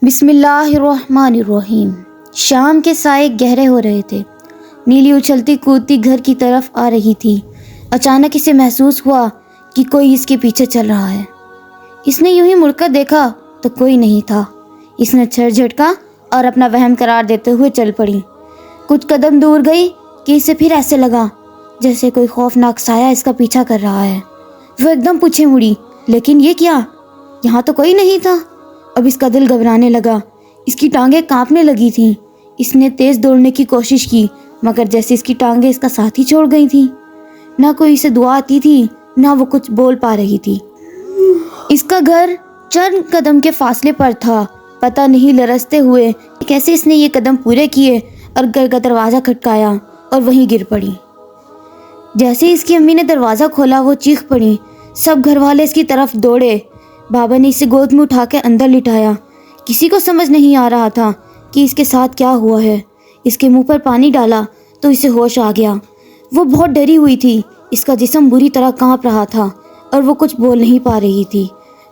بسم اللہ الرحمن الرحیم۔ شام کے سائے گہرے ہو رہے تھے۔ نیلی اچھلتی کودتی گھر کی طرف آ رہی تھی۔ اچانک اسے محسوس ہوا کہ کوئی اس کے پیچھے چل رہا ہے۔ اس نے یوں ہی مڑ کر دیکھا تو کوئی نہیں تھا۔ اس نے سر جھٹکا اور اپنا وہم قرار دیتے ہوئے چل پڑی۔ کچھ قدم دور گئی کہ اسے پھر ایسے لگا جیسے کوئی خوفناک سایہ اس کا پیچھا کر رہا ہے۔ وہ ایک دم پیچھے مڑی، لیکن یہ کیا؟ یہاں تو کوئی نہیں تھا۔ اب اس کا دل گھبرانے لگا، اس کی ٹانگیں کانپنے لگی تھیں۔ اس نے تیز دوڑنے کی کوشش کی، مگر جیسے اس کی ٹانگیں اس کا ساتھ ہی چھوڑ گئی تھیں۔ نہ کوئی اسے دعا آتی تھی، نہ وہ کچھ بول پا رہی تھی۔ اس کا گھر چند قدم کے فاصلے پر تھا۔ پتہ نہیں لرزتے ہوئے کیسے اس نے یہ قدم پورے کیے اور گھر کا دروازہ کھٹکایا اور وہیں گر پڑی۔ جیسے اس کی امی نے دروازہ کھولا وہ چیخ پڑی۔ سب گھر والے اس کی طرف دوڑے۔ بابا نے اسے گود میں اٹھا کے اندر لٹایا۔ کسی کو سمجھ نہیں آ رہا تھا کہ اس کے ساتھ کیا ہوا ہے۔ اس کے منہ پر پانی ڈالا تو اسے ہوش آ گیا۔ وہ بہت ڈری ہوئی تھی۔ اس کا جسم بری طرح کانپ رہا تھا اور وہ کچھ بول نہیں پا رہی تھی۔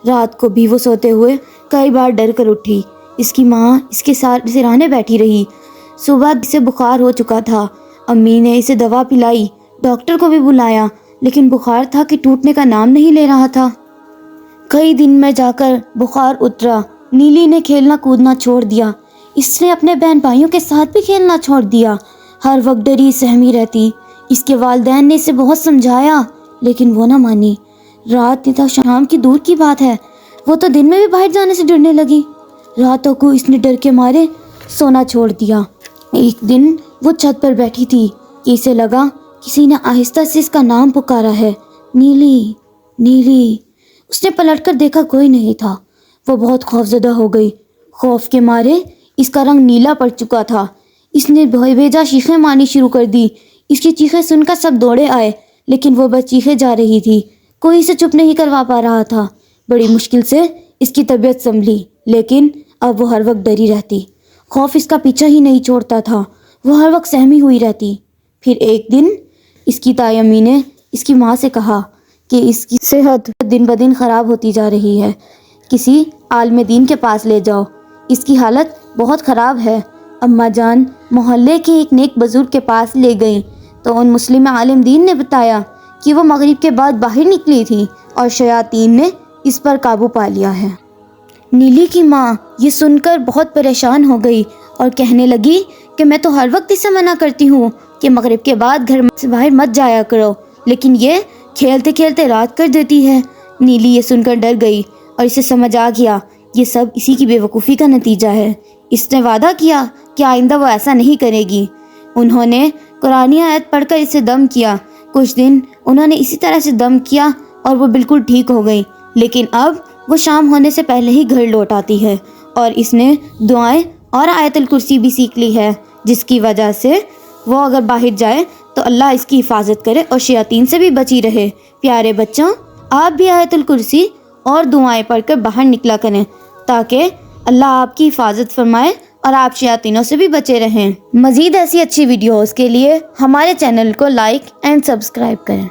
رات کو بھی وہ سوتے ہوئے کئی بار ڈر کر اٹھی۔ اس کی ماں اس کے ساتھ سرانے بیٹھی رہی۔ صبح اسے بخار ہو چکا تھا۔ امی نے اسے دوا پلائی، ڈاکٹر کو بھی بلایا، لیکن بخار تھا کہ ٹوٹنے کا نام نہیں لے رہا تھا۔ کئی دن میں جا کر بخار اترا۔ نیلی نے کھیلنا کودنا چھوڑ دیا۔ اس نے اپنے بہن بھائیوں کے ساتھ بھی کھیلنا چھوڑ دیا۔ ہر وقت ڈری سہمی رہتی۔ اس کے والدین نے اسے بہت سمجھایا، لیکن وہ نہ مانی۔ رات نہیں تھا، شام کی دور کی بات ہے، وہ تو دن میں بھی باہر جانے سے ڈرنے لگی۔ راتوں کو اس نے ڈر کے مارے سونا چھوڑ دیا۔ ایک دن وہ چھت پر بیٹھی تھی کہ اسے لگا کسی نے آہستہ سے اس کا نام پکارا ہے، نیلی، نیلی۔ اس نے پلٹ کر دیکھا، کوئی نہیں تھا۔ وہ بہت خوفزدہ ہو گئی۔ خوف کے مارے اس کا رنگ نیلا پڑ چکا تھا۔ اس نے بھیجا چیخیں مارنی شروع کر دی۔ اس کی چیخیں سن کر سب دوڑے آئے، لیکن وہ بس چیخے جا رہی تھی۔ کوئی اسے چپ نہیں کروا پا رہا تھا۔ بڑی مشکل سے اس کی طبیعت سنبھلی، لیکن اب وہ ہر وقت ڈری رہتی۔ خوف اس کا پیچھا ہی نہیں چھوڑتا تھا۔ وہ ہر وقت سہمی ہوئی رہتی۔ پھر ایک دن اس کی تائی امی نے اس کی ماں سے کہا کہ اس کی صحت دن بدن خراب ہوتی جا رہی ہے، کسی عالم دین کے پاس لے جاؤ، اس کی حالت بہت خراب ہے۔ اماں جان محلے کے ایک نیک بزرگ کے پاس لے گئیں تو ان مسلم عالم دین نے بتایا کہ وہ مغرب کے بعد باہر نکلی تھی اور شیاطین نے اس پر قابو پا لیا ہے۔ نیلی کی ماں یہ سن کر بہت پریشان ہو گئی اور کہنے لگی کہ میں تو ہر وقت اسے منع کرتی ہوں کہ مغرب کے بعد گھر سے باہر مت جایا کرو، لیکن یہ کھیلتے کھیلتے رات کر دیتی ہے۔ نیلی یہ سن کر ڈر گئی اور اسے سمجھ آ گیا یہ سب اسی کی بے وقوفی کا نتیجہ ہے۔ اس نے وعدہ کیا کہ آئندہ وہ ایسا نہیں کرے گی۔ انہوں نے قرآنی آیت پڑھ کر اسے دم کیا۔ کچھ دن انہوں نے اسی طرح سے دم کیا اور وہ بالکل ٹھیک ہو گئی، لیکن اب وہ شام ہونے سے پہلے ہی گھر لوٹ آتی ہے اور اس نے دعائیں اور آیت الکرسی بھی سیکھ لی ہے، جس کی وجہ سے وہ اگر باہر جائے تو اللہ اس کی حفاظت کرے اور شیاطین سے بھی بچی رہے۔ پیارے بچوں، آپ بھی آیت الکرسی اور دعائیں پڑھ کر باہر نکلا کریں تاکہ اللہ آپ کی حفاظت فرمائے اور آپ شیاطینوں سے بھی بچے رہیں۔ مزید ایسی اچھی ویڈیوز کے لیے ہمارے چینل کو لائک اینڈ سبسکرائب کریں۔